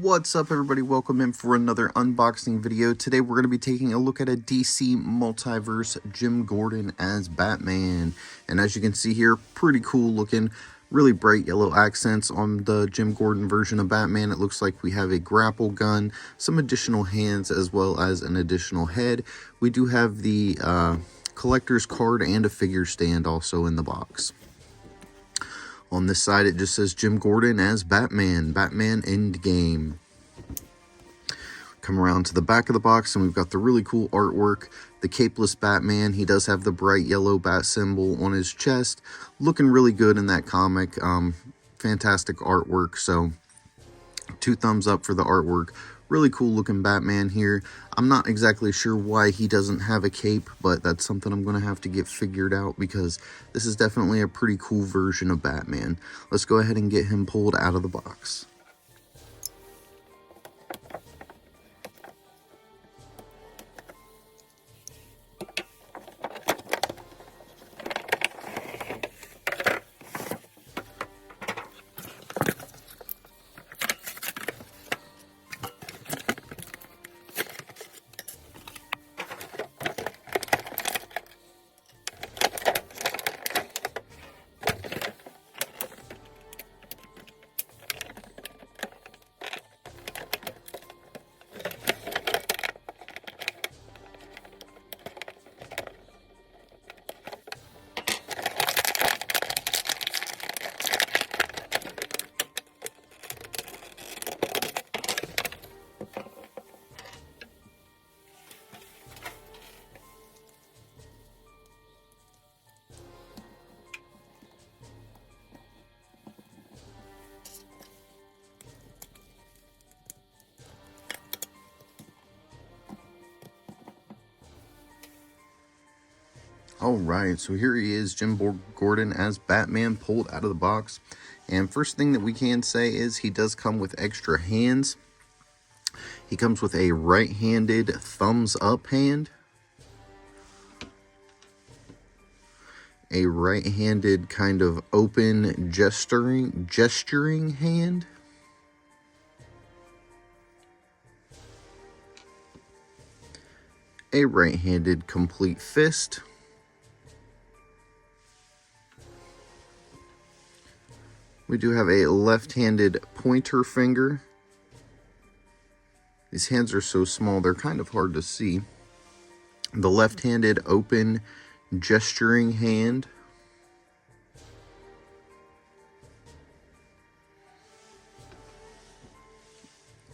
What's up, everybody? Welcome in for another unboxing video. Today we're going to be taking a look at a DC Multiverse Jim Gordon as Batman. And as you can see here, pretty cool looking, really bright yellow accents on the Jim Gordon version of Batman. It looks like we have a grapple gun, some additional hands, as well as an additional head. We do have the collector's card and a figure stand also in the box. On this side, it just says Jim Gordon as Batman, Batman Endgame. Come around to the back of the box, and we've got the really cool artwork. The capeless Batman, he does have the bright yellow bat symbol on his chest. Looking really good in that comic. Fantastic artwork, so 2 thumbs up for the artwork. Really cool looking Batman here. I'm not exactly sure why he doesn't have a cape, but that's something I'm going to have to get figured out because this is definitely a pretty cool version of Batman. Let's go ahead and get him pulled out of the box. Alright, so here he is, Jim Gordon as Batman, pulled out of the box. And first thing that we can say is he does come with extra hands. He comes with a right-handed thumbs up hand, a right-handed kind of open gesturing hand, a right-handed complete fist, we do have a left-handed pointer finger. These hands are so small, they're kind of hard to see. The left-handed open gesturing hand.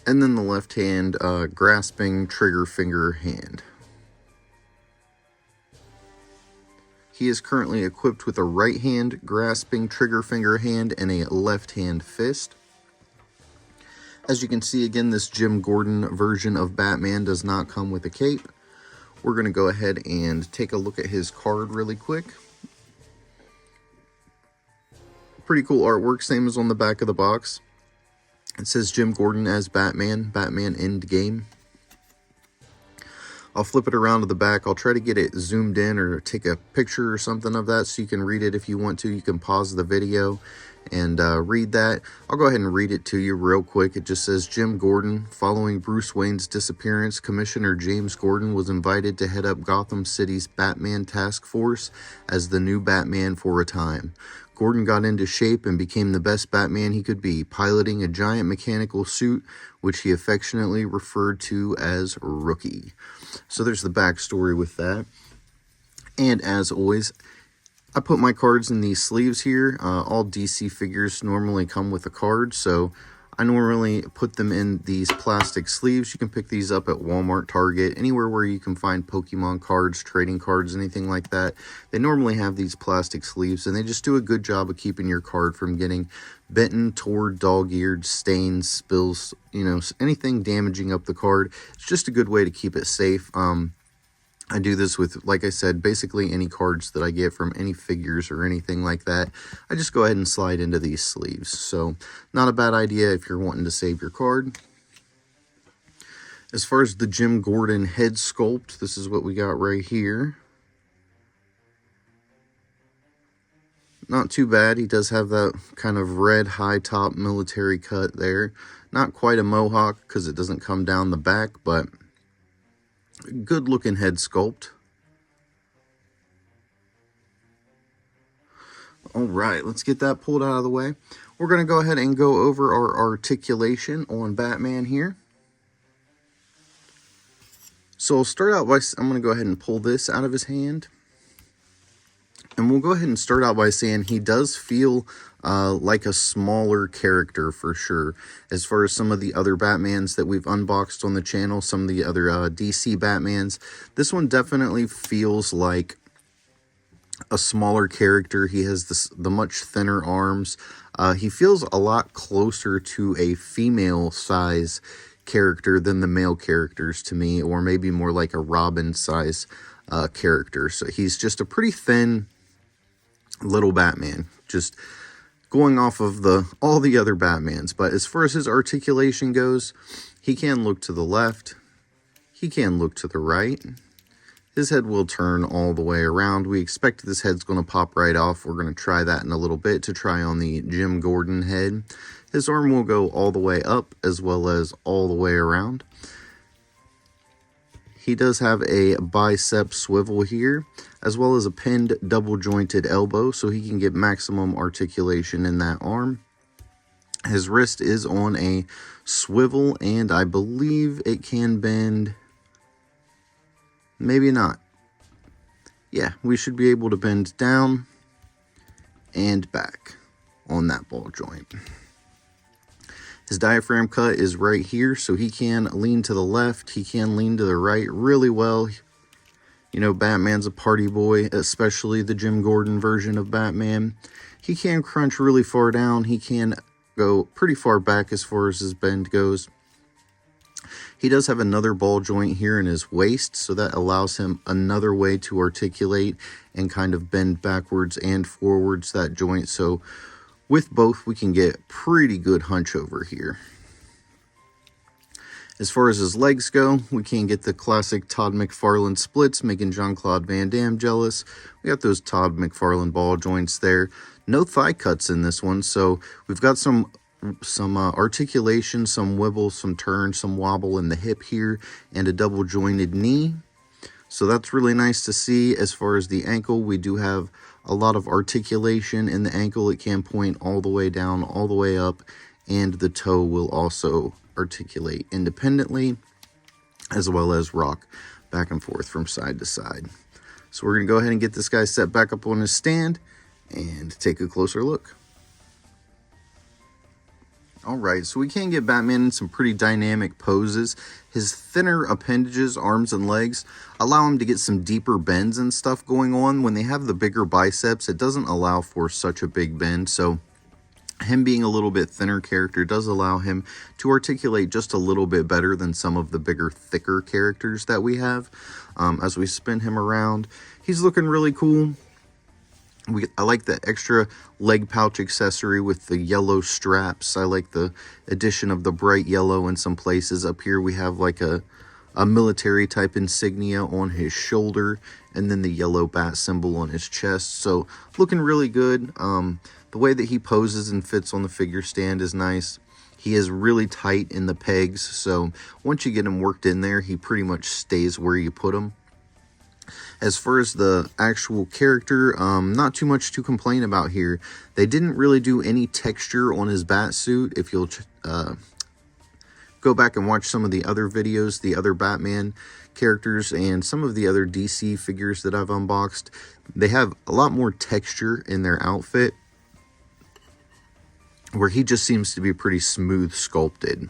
And then the left hand grasping trigger finger hand. He is currently equipped with a right hand grasping trigger finger hand and a left hand fist. As you can see, again, this Jim Gordon version of Batman does not come with a cape. We're going to go ahead and take a look at his card really quick. Pretty cool artwork, same as on the back of the box. It says Jim Gordon as Batman, Batman Endgame. I'll flip it around to the back. I'll try to get it zoomed in or take a picture or something of that so you can read it if you want to. You can pause the video and read that. I'll go ahead and read it to you real quick. It just says, Jim Gordon, following Bruce Wayne's disappearance, Commissioner James Gordon was invited to head up Gotham City's Batman Task Force as the new Batman for a time. Gordon got into shape and became the best Batman he could be, piloting a giant mechanical suit, which he affectionately referred to as Rookie. So there's the backstory with that. And as always, I put my cards in these sleeves here. All DC figures normally come with a card, so I normally put them in these plastic sleeves. You can pick these up at Walmart, Target, anywhere where you can find Pokemon cards, trading cards, anything like that. They normally have these plastic sleeves, and they just do a good job of keeping your card from getting bitten, torn, dog-eared, stains, spills, anything damaging up the card. It's just a good way to keep it safe. I do this with, like I said, basically any cards that I get from any figures or anything like that. I just go ahead and slide into these sleeves. So, not a bad idea if you're wanting to save your card. As far as the Jim Gordon head sculpt, this is what we got right here. not too bad. He does have that kind of red high top military cut there. Not quite a mohawk because it doesn't come down the back, but good looking head sculpt. All right, let's get that pulled out of the way. We're going to go ahead and go over our articulation on Batman here. So I'll start out by, I'm going to go ahead and pull this out of his hand. And we'll go ahead and start out by saying he does feel like a smaller character for sure. As far as some of the other Batmans that we've unboxed on the channel, some of the other DC Batmans, this one definitely feels like a smaller character. He has the much thinner arms. He feels a lot closer to a female size character than the male characters to me, or maybe more like a Robin size character. So he's just a pretty thin little Batman, just going off of all the other Batmans. But as far as his articulation goes, he can look to the left, he can look to the right. His head will turn all the way around. We expect this head's going to pop right off. We're going to try that in a little bit to try on the Jim Gordon head. His arm will go all the way up as well as all the way around. He does have a bicep swivel here, as well as a pinned double jointed elbow, so he can get maximum articulation in that arm. His wrist is on a swivel, and I believe it can bend. Maybe not. Yeah, we should be able to bend down and back on that ball joint. His diaphragm cut is right here, so he can lean to the left, he can lean to the right really well. You know, Batman's a party boy, especially the Jim Gordon version of Batman. He can crunch really far down, he can go pretty far back as far as his bend goes. He does have another ball joint here in his waist, so that allows him another way to articulate and kind of bend backwards and forwards that joint. So with both, we can get pretty good hunch over here. As far as his legs go, we can get the classic Todd McFarlane splits, making Jean-Claude Van Damme jealous. We got those Todd McFarlane ball joints there. No thigh cuts in this one, so we've got some articulation, some wibble, some turn, some wobble in the hip here, and a double jointed knee. So that's really nice to see. As far as the ankle, we do have a lot of articulation in the ankle. It can point all the way down, all the way up, and the toe will also articulate independently, as well as rock back and forth from side to side. So we're going to go ahead and get this guy set back up on his stand and take a closer look. Alright, so we can get Batman in some pretty dynamic poses. His thinner appendages, arms and legs, allow him to get some deeper bends and stuff going on. When they have the bigger biceps, it doesn't allow for such a big bend, so him being a little bit thinner character does allow him to articulate just a little bit better than some of the bigger, thicker characters that we have. As we spin him around, he's looking really cool. I like the extra leg pouch accessory with the yellow straps. I like the addition of the bright yellow in some places. Up here we have like a military type insignia on his shoulder, and then the yellow bat symbol on his chest. So looking really good. The way that he poses and fits on the figure stand is nice. He is really tight in the pegs, so once you get him worked in there, he pretty much stays where you put him. As far as the actual character, not too much to complain about here. They didn't really do any texture on his bat suit. If you'll go back and watch some of the other videos, the other Batman characters, and some of the other DC figures that I've unboxed, they have a lot more texture in their outfit, where he just seems to be pretty smooth sculpted.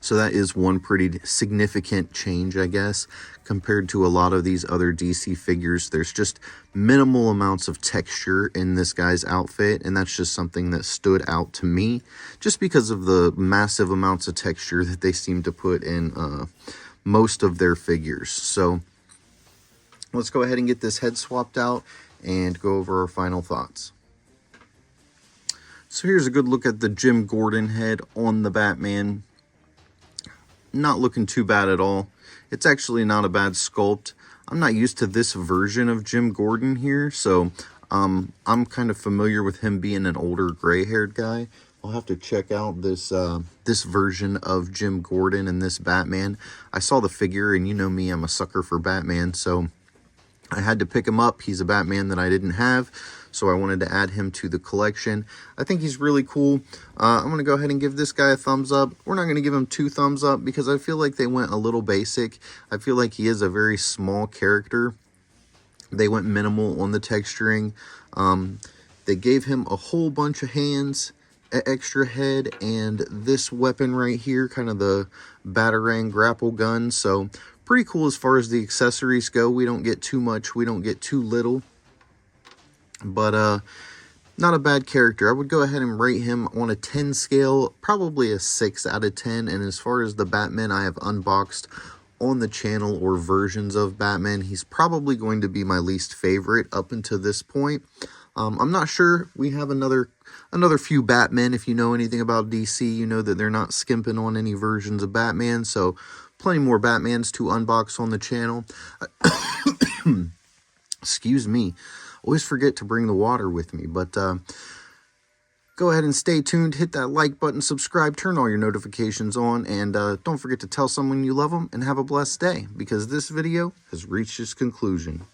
So that is one pretty significant change, I guess, compared to a lot of these other DC figures. There's just minimal amounts of texture in this guy's outfit, and that's just something that stood out to me, just because of the massive amounts of texture that they seem to put in most of their figures. So let's go ahead and get this head swapped out and go over our final thoughts. So here's a good look at the Jim Gordon head on the Batman. Not looking too bad at all. It's actually not a bad sculpt. I'm not used to this version of Jim Gordon here, so I'm kind of familiar with him being an older gray-haired guy. I'll have to check out this this version of Jim Gordon and this Batman. I saw the figure, and you know me, I'm a sucker for Batman, so I had to pick him up. He's a Batman that I didn't have, so I wanted to add him to the collection. I think he's really cool. I'm going to go ahead and give this guy a thumbs up. We're not going to give him 2 thumbs up because I feel like they went a little basic. I feel like he is a very small character. They went minimal on the texturing. They gave him a whole bunch of hands, an extra head, and this weapon right here, kind of the Batarang grapple gun. So pretty cool as far as the accessories go. We don't get too much, we don't get too little, but not a bad character. I would go ahead and rate him on a 10 scale, probably a 6 out of 10. And as far as the Batman I have unboxed on the channel, or versions of Batman, he's probably going to be my least favorite up until this point. I'm not sure. We have another few Batmen. If you know anything about DC, you know that they're not skimping on any versions of Batman, so plenty more Batmans to unbox on the channel. Excuse me. Always forget to bring the water with me, but go ahead and stay tuned, hit that like button, subscribe, turn all your notifications on, and don't forget to tell someone you love them, and have a blessed day, because this video has reached its conclusion.